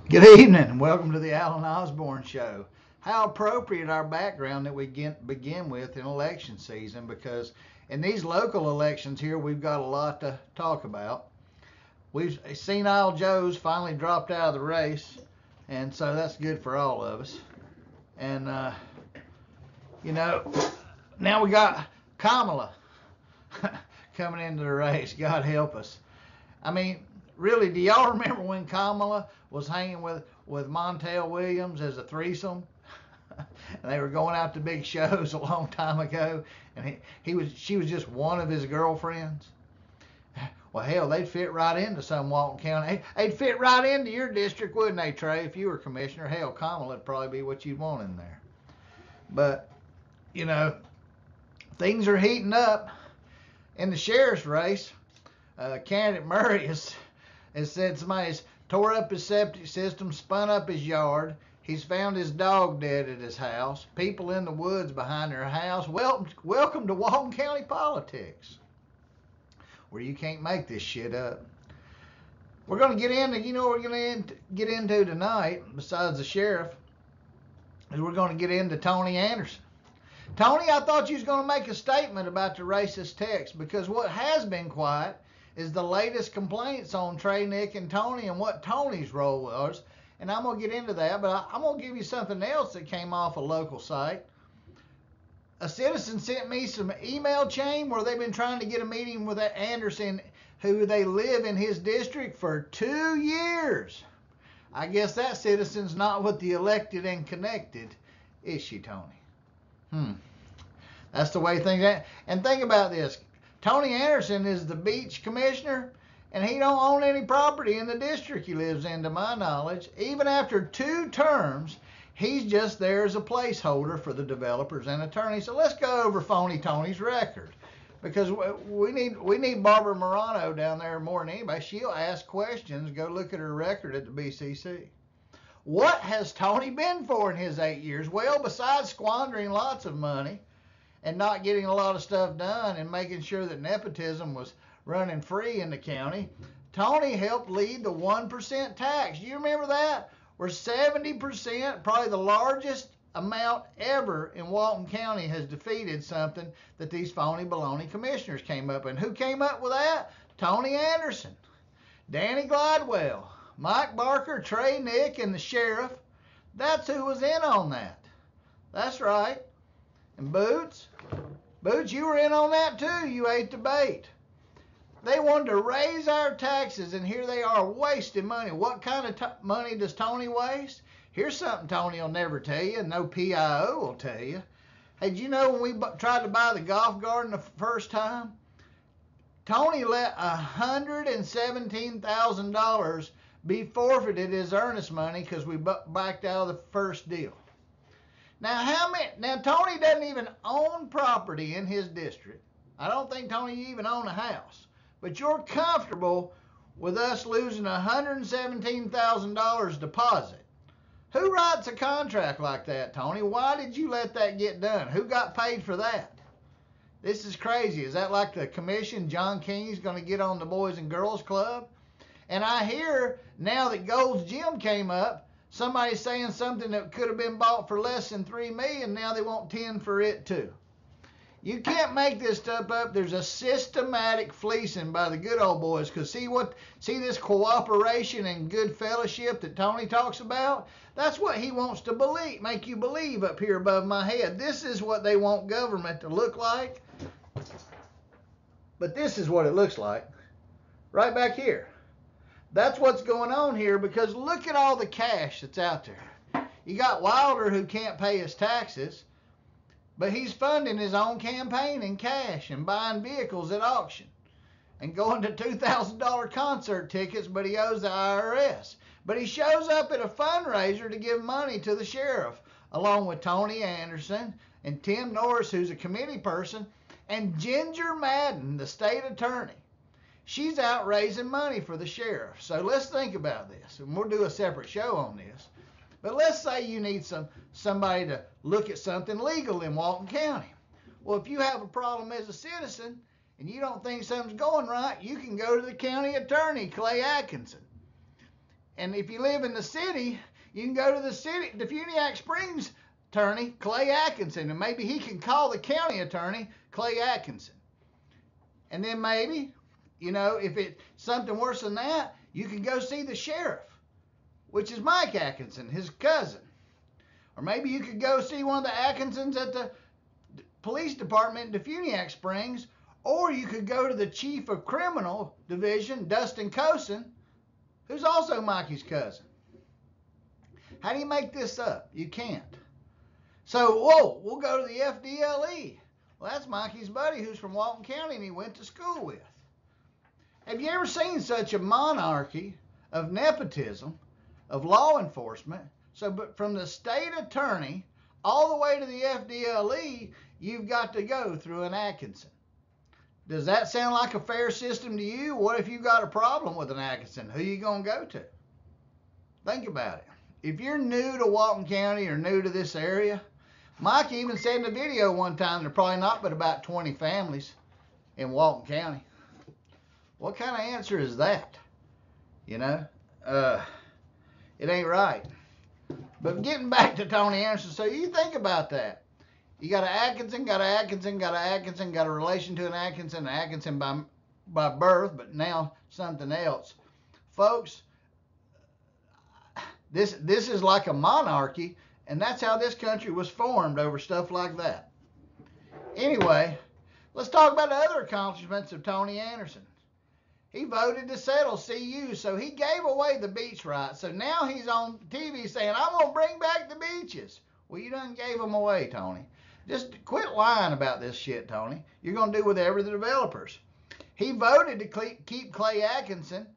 Good evening and welcome to the Alan Osborne Show. How appropriate our background that we begin with in election season, because in these local elections here we've got a lot to talk about. We've seen Al Joe's finally dropped out of the race, and so that's good for all of us. And, you know, now we got Kamala coming into the race. God help us. I mean, really, do y'all remember when Kamala was hanging with Montel Williams as a threesome? And they were going out to big shows a long time ago, and she was just one of his girlfriends. Well, hell, they'd fit right into some Walton County. They'd fit right into your district, wouldn't they, Trey? If you were commissioner, hell, Kamala would probably be what you'd want in there. But, you know, things are heating up in the sheriff's race. Candidate Murray has said somebody's tore up his septic system, spun up his yard. He's found his dog dead at his house. People in the woods behind their house. Welcome to Walton County politics, where you can't make this shit up. We're going to get into, what we're going to get into tonight, besides the sheriff, is we're going to get into Tony Anderson. Tony, I thought you was going to make a statement about the racist text, because what has been quiet is the latest complaints on Trey, Nick, and Tony, and what Tony's role was. And I'm going to get into that, but I'm going to give you something else that came off a local site. A citizen sent me some email chain where they've been trying to get a meeting with Anderson, who they live in his district for 2 years. I guess that citizen's not with the elected and connected, is she, Tony? That's the way things are. And think about this. Tony Anderson is the beach commissioner, and he don't own any property in the district he lives in, to my knowledge. Even after 2 terms, he's just there as a placeholder for the developers and attorneys. So let's go over Phony Tony's record, because we need Barbara Morano down there more than anybody. She'll ask questions. Go look at her record at the BCC. What has Tony been for in his 8 years? Well, besides squandering lots of money and not getting a lot of stuff done and making sure that nepotism was running free in the county, Tony helped lead the 1% tax. Do you remember that? Where 70%, probably the largest amount ever in Walton County, has defeated something that these phony baloney commissioners came up with. And who came up with that? Tony Anderson, Danny Glidewell, Mike Barker, Trey, Nick, and the sheriff. That's who was in on that. That's right. And Boots, you were in on that too. You ate the bait. They wanted to raise our taxes, and here they are wasting money. What kind of money does Tony waste? Here's something Tony will never tell you, and no PIO will tell you. Hey, did you know when we tried to buy the golf garden the first time, Tony let $117,000 be forfeited as earnest money because we backed out of the first deal. Now, Tony doesn't even own property in his district. I don't think Tony even owned a house. But you're comfortable with us losing $117,000 deposit. Who writes a contract like that, Tony? Why did you let that get done? Who got paid for that? This is crazy. Is that like the commission John King's going to get on the Boys and Girls Club? And I hear now that Gold's Gym came up, somebody's saying something that could have been bought for less than $3 million. Now they want 10 for it too. You can't make this stuff up. There's a systematic fleecing by the good old boys. Because see this cooperation and good fellowship that Tony talks about? That's what he wants to believe, make you believe up here above my head. This is what they want government to look like. But this is what it looks like. Right back here. That's what's going on here, because look at all the cash that's out there. You got Wilder, who can't pay his taxes, but he's funding his own campaign in cash and buying vehicles at auction and going to $2,000 concert tickets, but he owes the IRS. But he shows up at a fundraiser to give money to the sheriff, along with Tony Anderson and Tim Norris, who's a committee person, and Ginger Madden, the state attorney. She's out raising money for the sheriff. So let's think about this, and we'll do a separate show on this. But let's say you need somebody to look at something legal in Walton County. Well, if you have a problem as a citizen and you don't think something's going right, you can go to the county attorney, Clay Atkinson. And if you live in the city, you can go to the city, the Funiac Springs attorney, Clay Atkinson, and maybe he can call the county attorney, Clay Atkinson. And then maybe, you know, if it's something worse than that, you can go see the sheriff, which is Mike Atkinson, his cousin. Or maybe you could go see one of the Atkinsons at the police department in Funiac Springs, or you could go to the chief of criminal division, Dustin Cosin, who's also Mikey's cousin. How do you make this up? You can't. So, whoa, we'll go to the FDLE. Well, that's Mikey's buddy who's from Walton County and he went to school with. Have you ever seen such a monarchy of nepotism, of law enforcement? So, but from the state attorney all the way to the FDLE, you've got to go through an Atkinson. Does that sound like a fair system to you? What if you got a problem with an Atkinson? Who you going to go to? Think about it. If you're new to Walton County or new to this area, Mike even said in the video one time there are probably not but about 20 families in Walton County. What kind of answer is that? You know, it ain't right. But getting back to Tony Anderson, so you think about that. You got an Atkinson, got an Atkinson, got an Atkinson, got a relation to an Atkinson by birth, but now something else. Folks, this is like a monarchy, and that's how this country was formed, over stuff like that. Anyway, let's talk about the other accomplishments of Tony Anderson. He voted to settle CU, so he gave away the beach rights. So now he's on TV saying, I'm going to bring back the beaches. Well, you done gave them away, Tony. Just quit lying about this shit, Tony. You're going to do whatever the developers. He voted to keep Clay Atkinson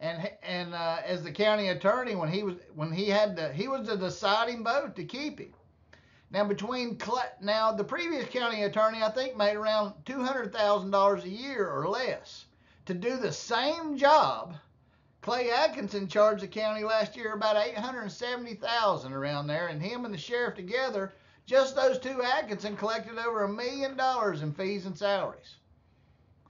and as the county attorney when he was the deciding vote to keep him. Now the previous county attorney I think made around $200,000 a year or less. To do the same job, Clay Atkinson charged the county last year about $870,000 around there, and him and the sheriff together, just those two Atkinson collected over $1 million in fees and salaries.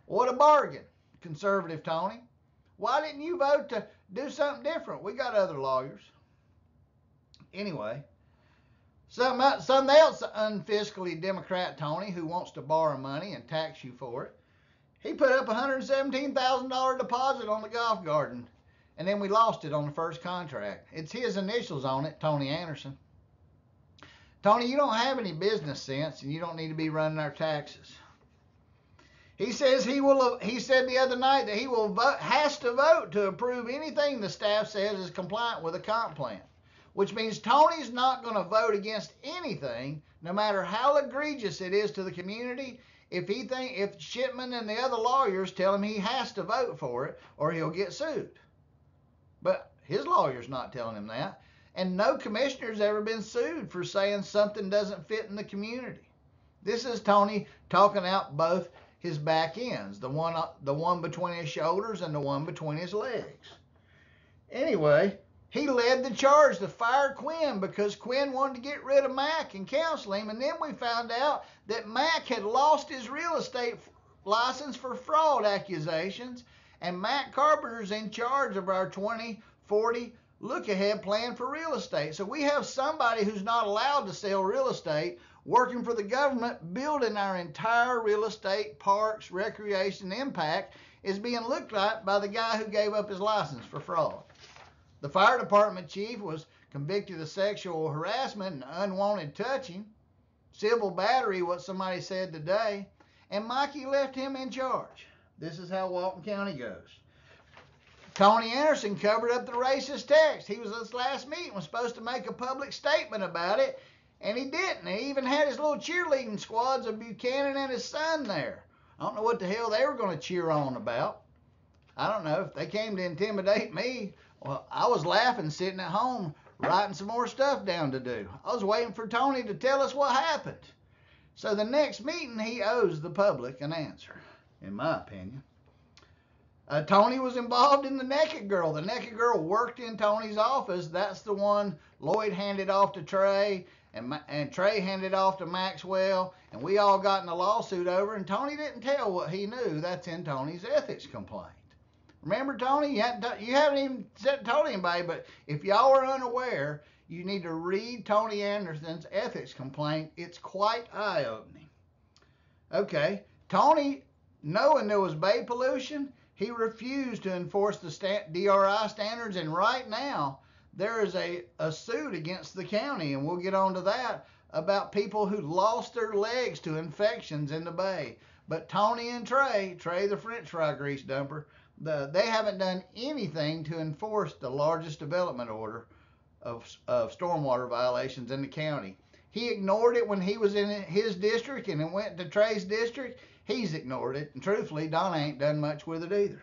What a bargain, conservative Tony. Why didn't you vote to do something different? We got other lawyers. Anyway, something else unfiscally Democrat Tony, who wants to borrow money and tax you for it. He put up a $117,000 deposit on the golf garden, and then we lost it on the first contract. It's his initials on it, Tony Anderson. Tony, you don't have any business sense, and you don't need to be running our taxes. He says he said the other night that he has to vote to approve anything the staff says is compliant with a comp plan, which means Tony's not going to vote against anything, no matter how egregious it is to the community, if Shipman and the other lawyers tell him he has to vote for it or he'll get sued. But his lawyer's not telling him that. And no commissioner's ever been sued for saying something doesn't fit in the community. This is Tony talking out both his back ends, the one between his shoulders and the one between his legs. Anyway, he led the charge to fire Quinn because Quinn wanted to get rid of Mac and counsel him, and then we found out that Mac had lost his real estate license for fraud accusations, and Mac Carpenter's in charge of our 2040 look-ahead plan for real estate. So we have somebody who's not allowed to sell real estate working for the government, building our entire real estate, parks, recreation, impact is being looked at by the guy who gave up his license for fraud. The fire department chief was convicted of sexual harassment and unwanted touching, civil battery, what somebody said today, and Mikey left him in charge. This is how Walton County goes. Tony Anderson covered up the racist text. He was at this last meeting, was supposed to make a public statement about it, and he didn't. He even had his little cheerleading squads of Buchanan and his son there. I don't know what the hell they were going to cheer on about. I don't know. If they came to intimidate me, well, I was laughing sitting at home writing some more stuff down to do. I was waiting for Tony to tell us what happened. So the next meeting, he owes the public an answer, in my opinion. Tony was involved in the naked girl. The naked girl worked in Tony's office. That's the one Lloyd handed off to Trey, and Trey handed off to Maxwell, and we all got in a lawsuit over, and Tony didn't tell what he knew. That's in Tony's ethics complaint. Remember, Tony? You haven't even told anybody, but if y'all are unaware, you need to read Tony Anderson's ethics complaint. It's quite eye-opening. Okay, Tony, knowing there was bay pollution, he refused to enforce the DRI standards, and right now there is a suit against the county, and we'll get on to that, about people who lost their legs to infections in the bay. But Tony and Trey the French fry grease dumper, they haven't done anything to enforce the largest development order of stormwater violations in the county. He ignored it when he was in his district, and it went to Trey's district. He's ignored it, and truthfully, Donna ain't done much with it either.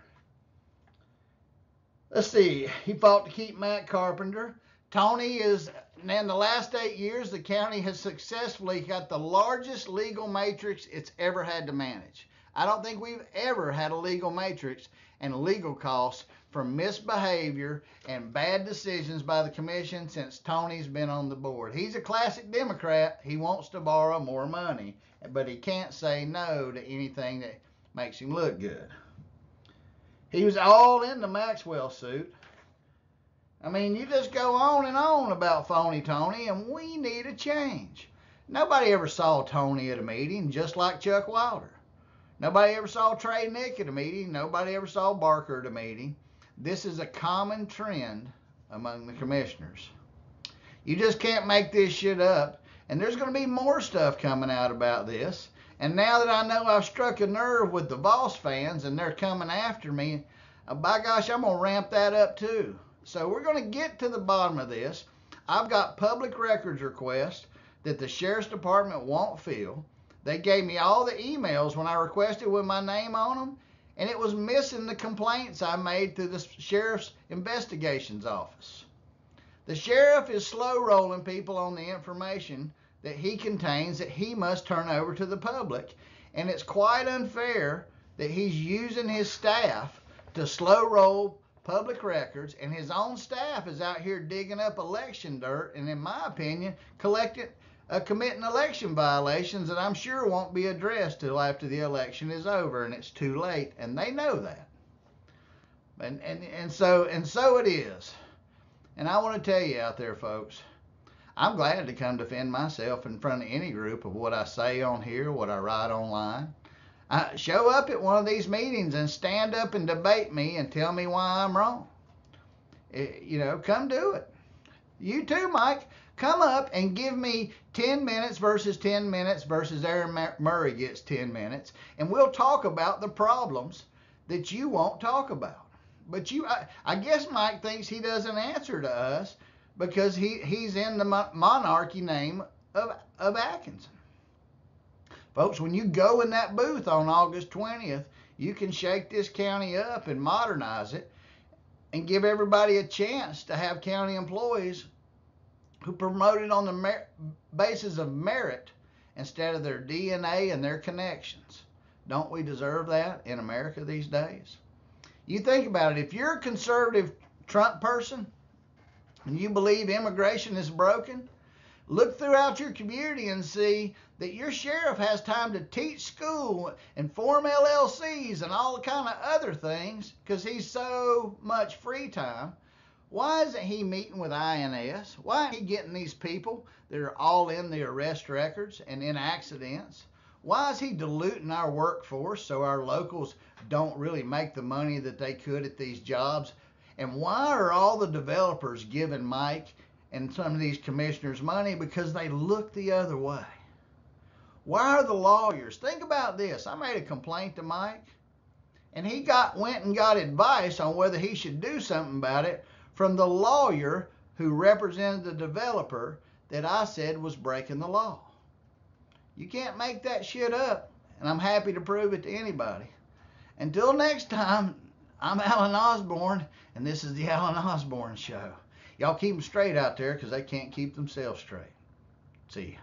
Let's see. He fought to keep Matt Carpenter. Tony is, in the last 8 years, the county has successfully got the largest legal matrix it's ever had to manage. I don't think we've ever had a legal matrix and legal costs from misbehavior and bad decisions by the commission since Tony's been on the board. He's a classic Democrat. He wants to borrow more money, but he can't say no to anything that makes him look good. He was all in the Maxwell suit. I mean, you just go on and on about Phony Tony, and we need a change. Nobody ever saw Tony at a meeting, just like Chuck Wilder. Nobody ever saw Trey Nick at a meeting. Nobody ever saw Barker at a meeting. This is a common trend among the commissioners. You just can't make this shit up. And there's going to be more stuff coming out about this. And now that I know I've struck a nerve with the Voss fans and they're coming after me, by gosh, I'm going to ramp that up too. So we're going to get to the bottom of this. I've got public records requests that the Sheriff's Department won't fill. They gave me all the emails when I requested with my name on them, and it was missing the complaints I made through the Sheriff's Investigations Office. The Sheriff is slow rolling people on the information that he contains that he must turn over to the public, and it's quite unfair that he's using his staff to slow roll public records, and his own staff is out here digging up election dirt and, in my opinion, committing election violations that I'm sure won't be addressed till after the election is over and it's too late, and they know that. And so it is. And I want to tell you out there, folks, I'm glad to come defend myself in front of any group of what I say on here, what I write online. Show up at one of these meetings and stand up and debate me and tell me why I'm wrong. Come do it. You too, Mike. Come up and give me 10 minutes versus 10 minutes versus Aaron Murray gets 10 minutes, and we'll talk about the problems that you won't talk about. But I guess Mike thinks he doesn't answer to us because he's in the monarchy name of Atkinson. Folks, when you go in that booth on August 20th, you can shake this county up and modernize it and give everybody a chance to have county employees who promote it on the basis of merit instead of their DNA and their connections. Don't we deserve that in America these days? You think about it. If you're a conservative Trump person and you believe immigration is broken, look throughout your community and see that your sheriff has time to teach school and form LLCs and all kind of other things because he's so much free time. Why isn't he meeting with INS? Why aren't he getting these people that are all in the arrest records and in accidents? Why is he diluting our workforce so our locals don't really make the money that they could at these jobs? And why are all the developers giving Mike and some of these commissioners money? Because they look the other way. Why are the lawyers? Think about this. I made a complaint to Mike, and he went and got advice on whether he should do something about it from the lawyer who represented the developer that I said was breaking the law. You can't make that shit up, and I'm happy to prove it to anybody. Until next time, I'm Alan Osborne, and this is the Alan Osborne Show. Y'all keep them straight out there because they can't keep themselves straight. See ya.